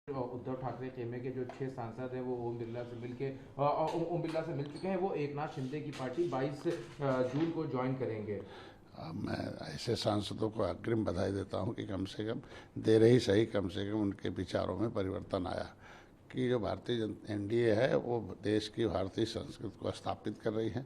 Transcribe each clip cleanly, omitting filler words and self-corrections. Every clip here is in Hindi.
उद्धव ठाकरे खेमे के जो 6 सांसद हैं वो ओम बिरला से मिल चुके हैं। वो एकनाथ शिंदे की पार्टी 22 जून को ज्वाइन करेंगे। मैं ऐसे सांसदों को अग्रिम बधाई देता हूं कि कम से कम देर ही सही, कम से कम उनके विचारों में परिवर्तन आया कि जो भारतीय जनता एनडीए है वो देश की भारतीय संस्कृति को स्थापित कर रही है,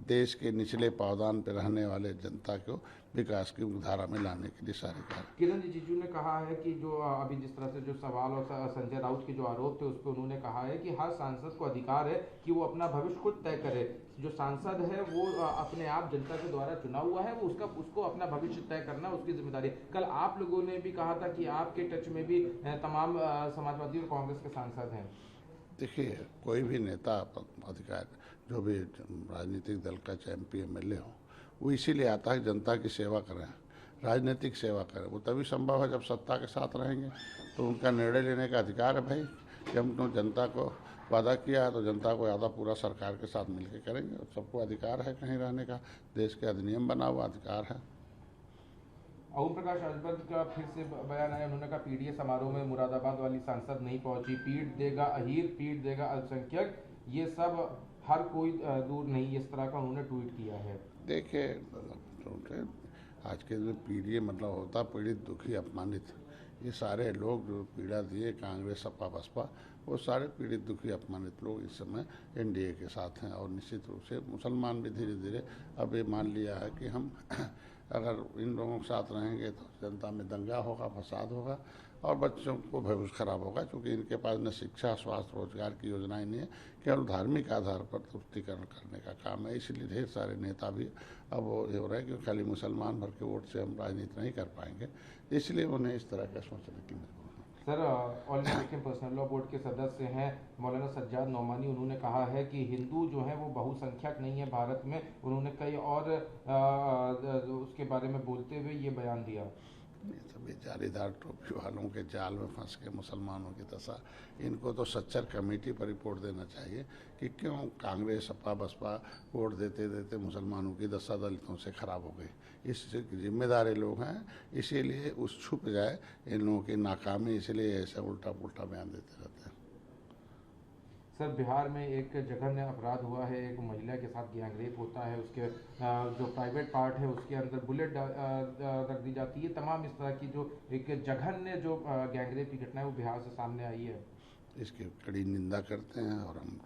देश के निचले पावदान पर रहने वाले जनता को विकास की धारा में लाने के लिए सारे कार्य। किरण रिजिजू ने कहा है कि जो अभी जिस तरह से जो सवाल और संजय राउत के जो आरोप थे उस पर उन्होंने कहा है कि हर सांसद को अधिकार है कि वो अपना भविष्य खुद तय करे। जो सांसद है वो अपने आप जनता के द्वारा चुना हुआ है, वो उसको अपना भविष्य तय करना उसकी जिम्मेदारी है। कल आप लोगों ने भी कहा था कि आपके टच में भी तमाम समाजवादी और कांग्रेस के सांसद हैं। देखिए, कोई भी नेता अधिकार जो भी राजनीतिक दल का चाहे MP MLA हो, वो इसीलिए आता है जनता की सेवा करें, राजनीतिक सेवा करें। वो तभी संभव है जब सत्ता के साथ रहेंगे, तो उनका निर्णय लेने का अधिकार है भाई। जब हमने जनता को वादा किया है तो जनता को वादा पूरा सरकार के साथ मिलकर करेंगे। और सबको अधिकार है कहीं रहने का, देश के अधिनियम बना हुआ अधिकार है। ओम प्रकाश राजभर का फिर से बयान आया, उन्होंने कहा पीडीए समारोह में मुरादाबाद वाली सांसद नहीं पहुंची, पीट देगा अहीर, पीट देगा अल्पसंख्यक, ये सब हर कोई दूर नहीं, इस तरह का उन्होंने ट्वीट किया है। देखिए, आज के जो पीड़ित मतलब होता पीड़ित, दुखी, अपमानित, ये सारे लोग जो पीड़ा दिए कांग्रेस सपा बसपा, वो सारे पीड़ित दुखी अपमानित लोग इस समय एनडीए के साथ हैं। और निश्चित रूप से मुसलमान भी धीरे धीरे अब ये मान लिया है कि हम अगर इन लोगों के साथ रहेंगे तो जनता में दंगा होगा, फसाद होगा और बच्चों को भविष्य खराब होगा, क्योंकि इनके पास न शिक्षा, स्वास्थ्य, रोजगार की योजनाएं नहीं है, केवल धार्मिक आधार पर तुष्टिकरण करने का काम है। इसलिए ढेर सारे नेता भी अब वो हो रहे हैं कि खाली मुसलमान भर के वोट से हम राजनीति नहीं कर पाएंगे, इसलिए उन्हें इस तरह का सोचने की मजबूरी। Sir, all India Muslim personal law board के सदस्य हैं मौलाना सज्जाद नौमानी, उन्होंने कहा है कि हिंदू जो है वो बहुसंख्यक नहीं है भारत में। उन्होंने कई और उसके बारे में बोलते हुए ये बयान दिया। ये सभी जालीदार टोपी वालों के जाल में फंस के मुसलमानों की दशा, इनको तो सच्चर कमेटी पर रिपोर्ट देना चाहिए कि क्यों कांग्रेस सपा बसपा वोट देते देते मुसलमानों की दशा दलितों से खराब हो गई। इससे जिम्मेदार लोग हैं, इसीलिए उस छुप जाए इन लोगों की नाकामी, इसलिए ऐसा उल्टा पुल्टा बयान देते रहते हैं। सर, बिहार में एक जघन्य अपराध हुआ है, एक महिला के साथ गैंगरेप होता है, उसके जो प्राइवेट पार्ट है उसके अंदर बुलेट रख दी जाती है। तमाम इस तरह की जो एक जघन्य जो गैंगरेप की घटना है वो बिहार से सामने आई है। इसकी कड़ी निंदा करते हैं और हम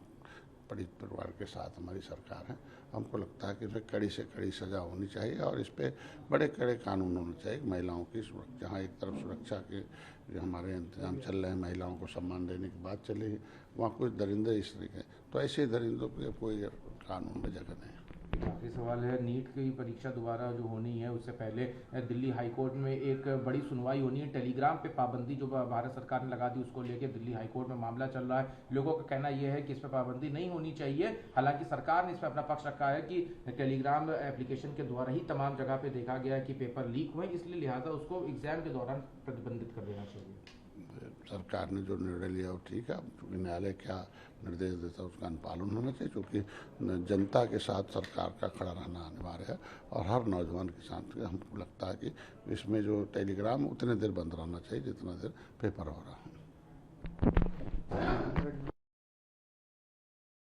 पीड़ित परिवार के साथ हमारी सरकार है। हमको लगता है कि इस पर कड़ी से कड़ी सज़ा होनी चाहिए और इस पर बड़े कड़े कानून होने चाहिए। महिलाओं की सुरक्षा, जहाँ एक तरफ सुरक्षा के जो हमारे इंतजाम चल रहे हैं, महिलाओं को सम्मान देने की बात चली है, वहाँ कुछ दरिंदे इस तरीके, तो ऐसे दरिंदों पर कोई कानून में जगह नहीं है। आखिरी सवाल है, नीट की परीक्षा दोबारा जो होनी है उससे पहले दिल्ली हाईकोर्ट में एक बड़ी सुनवाई होनी है। टेलीग्राम पे पाबंदी जो भारत सरकार ने लगा दी उसको लेकर दिल्ली हाईकोर्ट में मामला चल रहा है। लोगों का कहना यह है कि इस पर पाबंदी नहीं होनी चाहिए। हालांकि सरकार ने इस पर अपना पक्ष रखा है कि टेलीग्राम एप्लीकेशन के द्वारा ही तमाम जगह पे देखा गया है कि पेपर लीक हुए, इसलिए लिहाजा उसको एग्जाम के दौरान प्रतिबंधित कर देना चाहिए। सरकार ने जो निर्णय लिया वो ठीक है, क्योंकि न्यायालय क्या निर्देश देता है उसका अनुपालन होना चाहिए, क्योंकि जनता के साथ सरकार का खड़ा रहना अनिवार्य है। और हर नौजवान के साथ हमको लगता है कि इसमें जो टेलीग्राम उतने देर बंद रहना चाहिए जितना देर पेपर हो रहा है।